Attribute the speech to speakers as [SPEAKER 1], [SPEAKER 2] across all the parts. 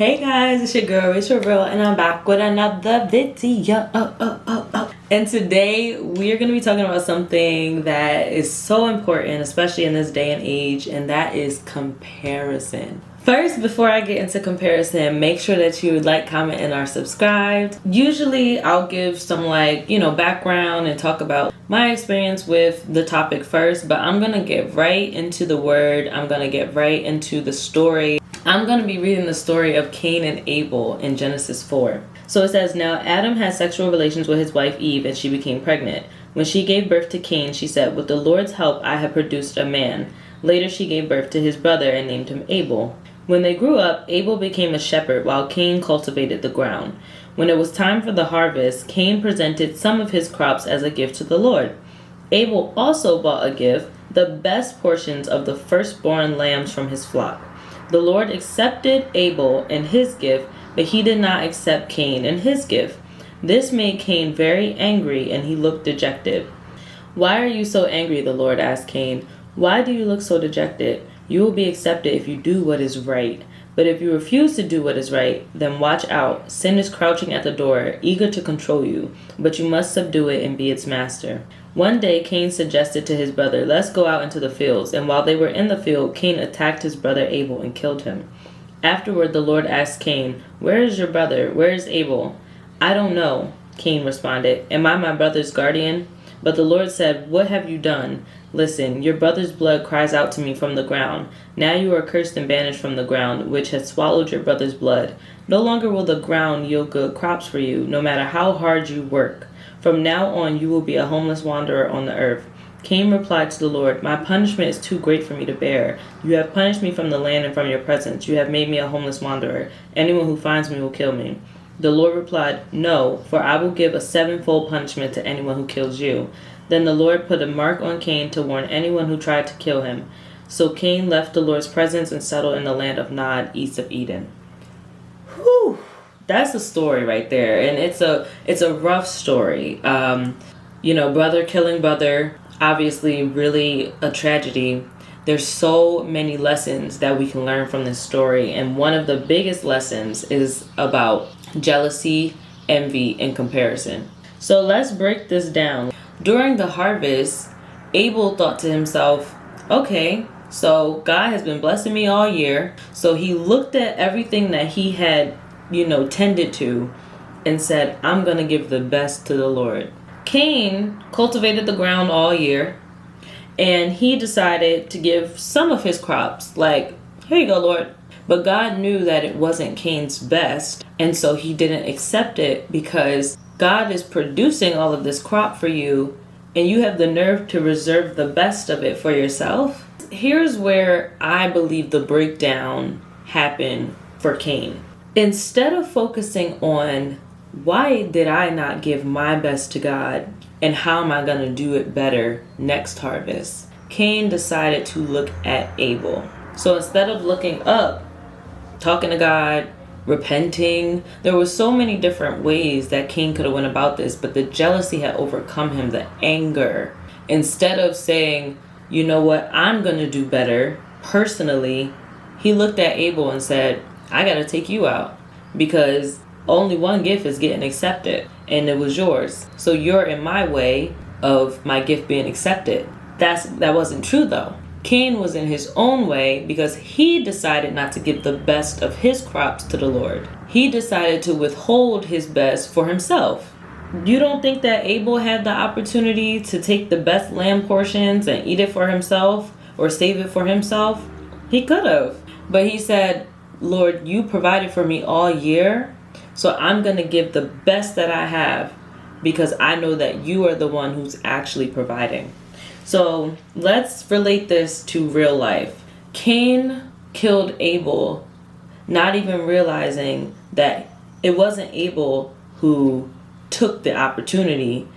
[SPEAKER 1] Hey guys, it's your girl Rachel Real, and I'm back with another video. And today we are going to be talking about something that is so important, especially in this day and age, and that is comparison. First, before I get into comparison, make sure that you like, comment, and are subscribed. Usually I'll give some background and talk about my experience with the topic first, but I'm going to get right into the word. I'm going to get right into the story. I'm going to be reading the story of Cain and Abel in Genesis 4. So it says, "Now Adam had sexual relations with his wife Eve, and she became pregnant. When she gave birth to Cain, she said, 'With the Lord's help I have produced a man.' Later she gave birth to his brother and named him Abel. When they grew up, Abel became a shepherd while Cain cultivated the ground. When it was time for the harvest, Cain presented some of his crops as a gift to the Lord. Abel also brought a gift, the best portions of the firstborn lambs from his flock. The Lord accepted Abel and his gift, but he did not accept Cain and his gift. This made Cain very angry, and he looked dejected. 'Why are you so angry?' the Lord asked Cain. 'Why do you look so dejected? You will be accepted if you do what is right. But if you refuse to do what is right, then watch out. Sin is crouching at the door, eager to control you, but you must subdue it and be its master.' One day Cain suggested to his brother, 'Let's go out into the fields.' And while they were in the field, Cain attacked his brother Abel and killed him. Afterward the Lord asked Cain, 'Where is your brother? Where is Abel?' 'I don't know,' Cain responded. 'Am I my brother's guardian?' But the Lord said, 'What have you done? Listen, your brother's blood cries out to me from the ground. Now you are cursed and banished from the ground, which has swallowed your brother's blood. No longer will the ground yield good crops for you, no matter how hard you work. From now on you will be a homeless wanderer on the earth.' Cain replied to the Lord, 'My punishment is too great for me to bear. You have punished me from the land and from your presence. You have made me a homeless wanderer. Anyone who finds me will kill me.' The Lord replied, 'No, for I will give a sevenfold punishment to anyone who kills you.' Then the Lord put a mark on Cain to warn anyone who tried to kill him. So Cain left the Lord's presence and settled in the land of Nod, east of Eden." Whew. That's a story right there, and it's a rough story. Brother killing brother, obviously really a tragedy. There's so many lessons that we can learn from this story, and one of the biggest lessons is about jealousy, envy, and comparison. So let's break this down. During the harvest, Abel thought to himself, okay, so God has been blessing me all year. So he looked at everything that he had tended to and said, I'm going to give the best to the Lord. Cain cultivated the ground all year, and he decided to give some of his crops, like, here you go, Lord. But God knew that it wasn't Cain's best, and so he didn't accept it because God is producing all of this crop for you, and you have the nerve to reserve the best of it for yourself. Here's where I believe the breakdown happened for Cain. Instead of focusing on why did I not give my best to God and how am I going to do it better next harvest, Cain decided to look at Abel. So instead of looking up, talking to God, repenting, there were so many different ways that Cain could have went about this, but the jealousy had overcome him, the anger. Instead of saying, you know what, I'm going to do better personally, he looked at Abel and said, I got to take you out because only one gift is getting accepted and it was yours. So you're in my way of my gift being accepted. That wasn't true though. Cain was in his own way because he decided not to give the best of his crops to the Lord. He decided to withhold his best for himself. You don't think that Abel had the opportunity to take the best lamb portions and eat it for himself or save it for himself? He could have. But he said, Lord, you provided for me all year, so I'm going to give the best that I have because I know that you are the one who's actually providing. So let's relate this to real life. Cain killed Abel, not even realizing that it wasn't Abel who took the opportunity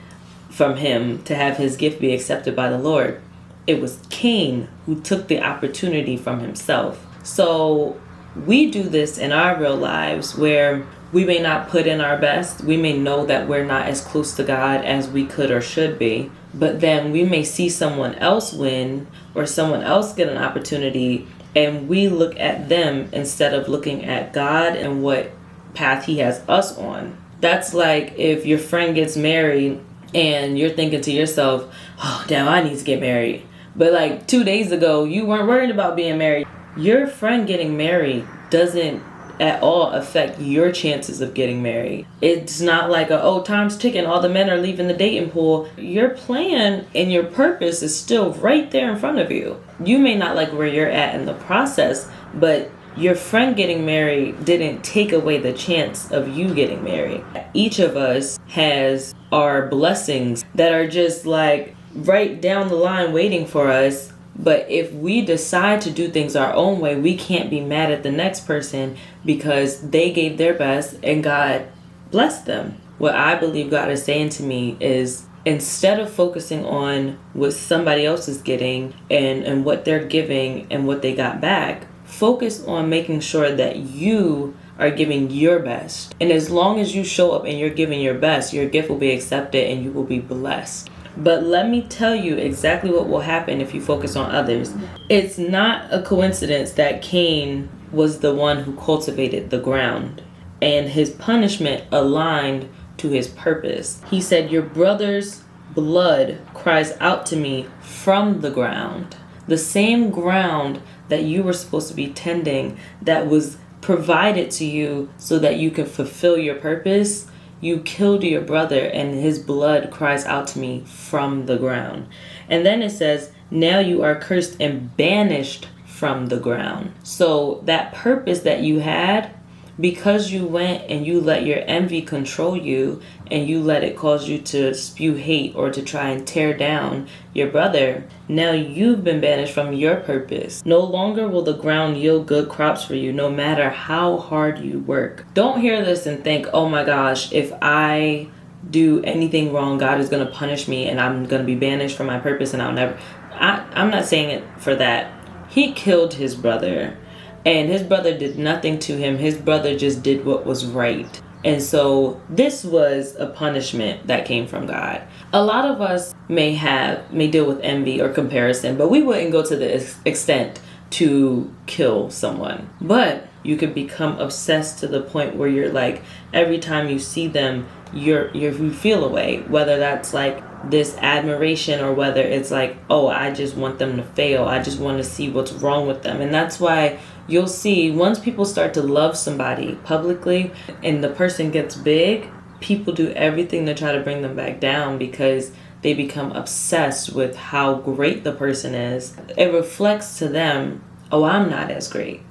[SPEAKER 1] from him to have his gift be accepted by the Lord. It was Cain who took the opportunity from himself. So we do this in our real lives where we may not put in our best. We may know that we're not as close to God as we could or should be. But then we may see someone else win or someone else get an opportunity and we look at them instead of looking at God and what path he has us on. That's like if your friend gets married and you're thinking to yourself, oh, damn, I need to get married. But like 2 days ago, you weren't worried about being married. Your friend getting married doesn't at all affect your chances of getting married. It's not like time's ticking, all the men are leaving the dating pool. Your plan and your purpose is still right there in front of you. You may not like where you're at in the process, but your friend getting married didn't take away the chance of you getting married. Each of us has our blessings that are just like right down the line waiting for us. But if we decide to do things our own way, we can't be mad at the next person because they gave their best and God blessed them. What I believe God is saying to me is, instead of focusing on what somebody else is getting and what they're giving and what they got back, focus on making sure that you are giving your best. And as long as you show up and you're giving your best, your gift will be accepted and you will be blessed. But let me tell you exactly what will happen if you focus on others. It's not a coincidence that Cain was the one who cultivated the ground, and his punishment aligned to his purpose. He said, your brother's blood cries out to me from the ground. The same ground that you were supposed to be tending, that was provided to you so that you can fulfill your purpose. You killed your brother and his blood cries out to me from the ground. And then it says, now you are cursed and banished from the ground. So that purpose that you had, because you went and you let your envy control you and you let it cause you to spew hate or to try and tear down your brother, now you've been banished from your purpose. No longer will the ground yield good crops for you, no matter how hard you work. Don't hear this and think, oh my gosh, if I do anything wrong, God is going to punish me and I'm going to be banished from my purpose and I'll never... I'm not saying it for that. He killed his brother. And his brother did nothing to him. His brother just did what was right. And so this was a punishment that came from God. A lot of us may deal with envy or comparison, but we wouldn't go to the extent to kill someone. But you could become obsessed to the point where you're like, every time you see them, you feel a way, whether that's like this admiration or whether it's like, oh, I just want them to fail. I just want to see what's wrong with them. And that's why you'll see once people start to love somebody publicly and the person gets big, people do everything to try to bring them back down because they become obsessed with how great the person is. It reflects to them, oh, I'm not as great.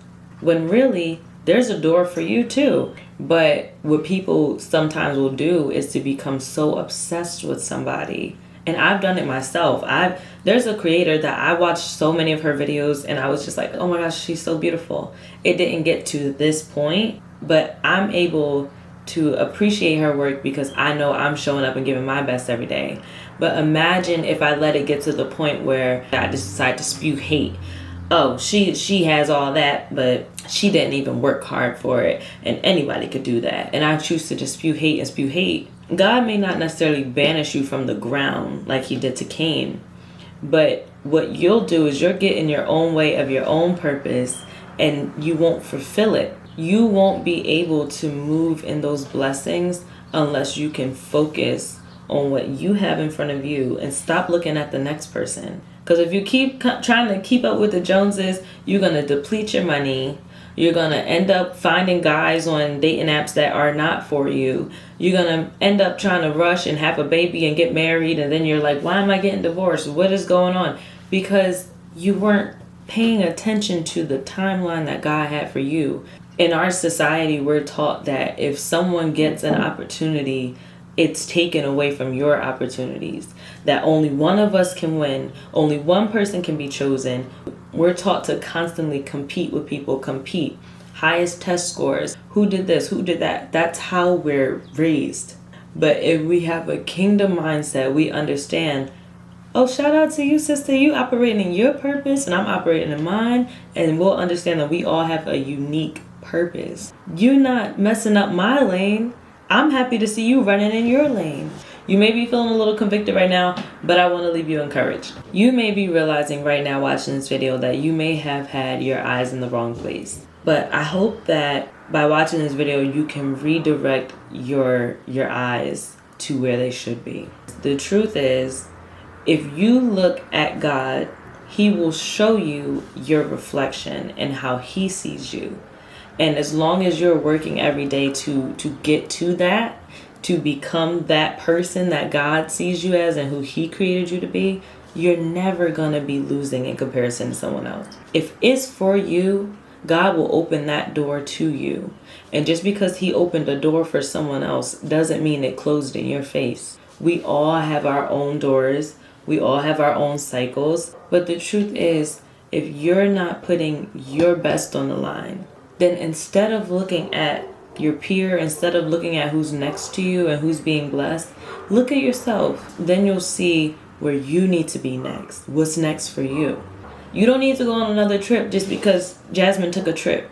[SPEAKER 1] When really, there's a door for you too. But what people sometimes will do is to become so obsessed with somebody. And I've done it myself. There's a creator that I watched so many of her videos and I was just like, oh my gosh, she's so beautiful. It didn't get to this point, but I'm able to appreciate her work because I know I'm showing up and giving my best every day. But imagine if I let it get to the point where I just decide to spew hate. Oh, she has all that, but she didn't even work hard for it. And anybody could do that. And I choose to just spew hate and spew hate. God may not necessarily banish you from the ground like he did to Cain. But what you'll do is you'll get in your own way of your own purpose and you won't fulfill it. You won't be able to move in those blessings unless you can focus on what you have in front of you and stop looking at the next person. Because if you keep trying to keep up with the Joneses, you're going to deplete your money. You're going to end up finding guys on dating apps that are not for you. You're going to end up trying to rush and have a baby and get married. And then you're like, why am I getting divorced? What is going on? Because you weren't paying attention to the timeline that God had for you. In our society, we're taught that if someone gets an opportunity, it's taken away from your opportunities. That only one of us can win. Only one person can be chosen. We're taught to constantly compete with people. Compete. Highest test scores. Who did this? Who did that? That's how we're raised. But if we have a kingdom mindset, we understand, oh, shout out to you, sister. You operating in your purpose and I'm operating in mine. And we'll understand that we all have a unique purpose. You're not messing up my lane. I'm happy to see you running in your lane. You may be feeling a little convicted right now, but I want to leave you encouraged. You may be realizing right now watching this video that you may have had your eyes in the wrong place. But I hope that by watching this video, you can redirect your eyes to where they should be. The truth is, if you look at God, He will show you your reflection and how He sees you. And as long as you're working every day to get to that, to become that person that God sees you as and who He created you to be, you're never going to be losing in comparison to someone else. If it's for you, God will open that door to you. And just because He opened a door for someone else doesn't mean it closed in your face. We all have our own doors. We all have our own cycles. But the truth is, if you're not putting your best on the line, then instead of looking at your peer, instead of looking at who's next to you and who's being blessed, look at yourself. Then you'll see where you need to be next. What's next for you? You don't need to go on another trip just because Jasmine took a trip.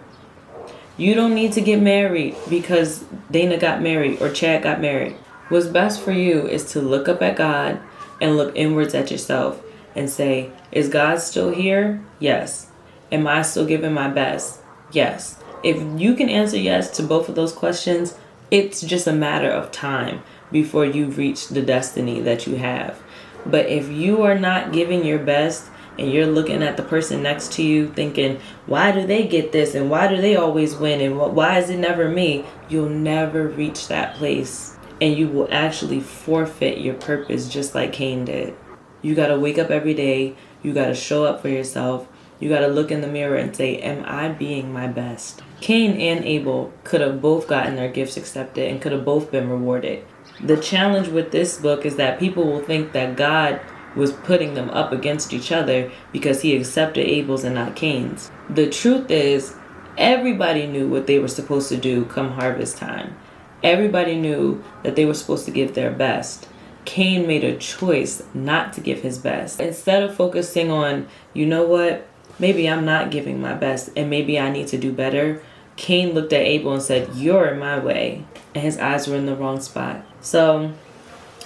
[SPEAKER 1] You don't need to get married because Dana got married or Chad got married. What's best for you is to look up at God and look inwards at yourself and say, is God still here? Yes. Am I still giving my best? Yes. If you can answer yes to both of those questions, it's just a matter of time before you reach the destiny that you have. But if you are not giving your best and you're looking at the person next to you thinking, why do they get this and why do they always win and why is it never me? You'll never reach that place and you will actually forfeit your purpose just like Cain did. You got to wake up every day. You got to show up for yourself. You got to look in the mirror and say, am I being my best? Cain and Abel could have both gotten their gifts accepted and could have both been rewarded. The challenge with this book is that people will think that God was putting them up against each other because He accepted Abel's and not Cain's. The truth is, everybody knew what they were supposed to do come harvest time. Everybody knew that they were supposed to give their best. Cain made a choice not to give his best. Instead of focusing on, you know what, maybe I'm not giving my best and maybe I need to do better, Cain looked at Abel and said, you're in my way. And his eyes were in the wrong spot. So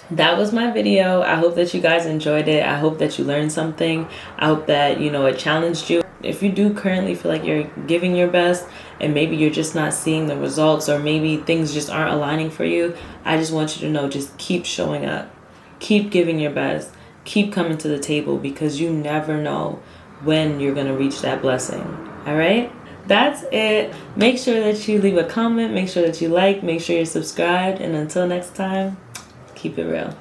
[SPEAKER 1] that was my video. I hope that you guys enjoyed it. I hope that you learned something. I hope that, it challenged you. If you do currently feel like you're giving your best and maybe you're just not seeing the results or maybe things just aren't aligning for you, I just want you to know, just keep showing up. Keep giving your best. Keep coming to the table because you never know when you're going to reach that blessing. All right? That's it. Make sure that you leave a comment. Make sure that you like. Make sure you're subscribed. And until next time, keep it real.